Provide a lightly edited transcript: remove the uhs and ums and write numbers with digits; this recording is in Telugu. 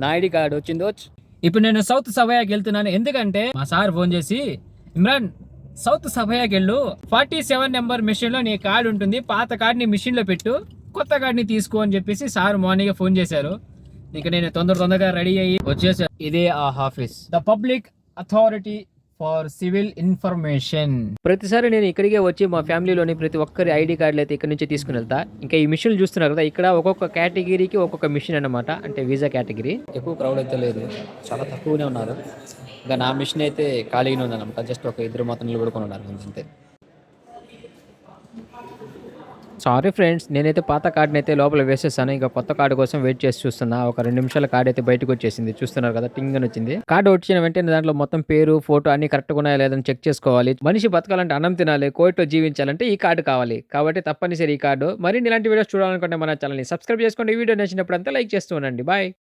నా ఐడి కార్డ్ వచ్చిందో. ఇప్పుడు నేను సౌత్ సభయాకి వెళ్తున్నాను. ఎందుకంటే మా సార్ ఫోన్ చేసి, ఇమ్రాన్ సౌత్ సభయాకి వెళ్ళు, 47 నెంబర్ మిషన్ లో నీ కార్డు ఉంటుంది, పాత కార్డుని మిషన్ లో పెట్టు, కొత్త కార్డుని తీసుకో అని చెప్పేసి సార్ మార్నింగ్ ఫోన్ చేశారు. ఇక నేను తొందరగా రెడీ అయ్యి వచ్చేసాను. ఇదే ఆ office, the public authority for civil information. ప్రతిసారి నేను ఇక్కడికే వచ్చి మా ఫ్యామిలీలోని ప్రతి ఒక్కరి ఐడి కార్డులు అయితే ఇక్కడ నుంచి తీసుకుని వెళ్తా. ఇంకా ఈ మిషన్లు చూస్తున్నారు కదా, ఇక్కడ ఒక్కొక్క కేటగిరీకి ఒక్కొక్క మిషన్ అన్నమాట, అంటే వీసా కేటగిరీ. ఎక్కువ క్రౌడ్ అయితే లేదు, చాలా తక్కువనే ఉన్నారు. ఇంకా నా మిషన్ అయితే ఖాళీగానే ఉందన్నమాట, జస్ట్ ఒక ఇద్దరు మాత్రం నిలబడుకొని ఉన్నారు అంతే. సారీ ఫ్రెండ్స్, నేనైతే పాత కార్డుని అయితే లోపల వేసేసాను. ఇంకా కొత్త కార్డు కోసం వెయిట్ చేసి చూస్తున్నా. ఒక 2 నిమిషాల కార్డు అయితే బయటకు వచ్చేసింది, చూస్తున్నారు కదా, టింగ్ అని వచ్చింది. కార్డు వచ్చిన వెంటనే దాంట్లో మొత్తం పేరు, ఫోటో అన్ని కరెక్ట్గా ఉన్నాయా లేదని చెక్ చేసుకోవాలి. మనిషి బతకాలంటే అన్నం తినాలి, కోవిడ్తో జీవించాలంటే ఈ కార్డు కావాలి. కాబట్టి తప్పనిసరి ఈ కార్డు. మరిన్ని ఇలాంటి వీడియోస్ చూడాలనుకుంటే మన ఛానల్ని సబ్స్క్రైబ్ చేసుకోండి. ఈ వీడియో నచ్చినప్పుడు అంతా లైక్ చేస్తూ ఉండండి. బాయ్.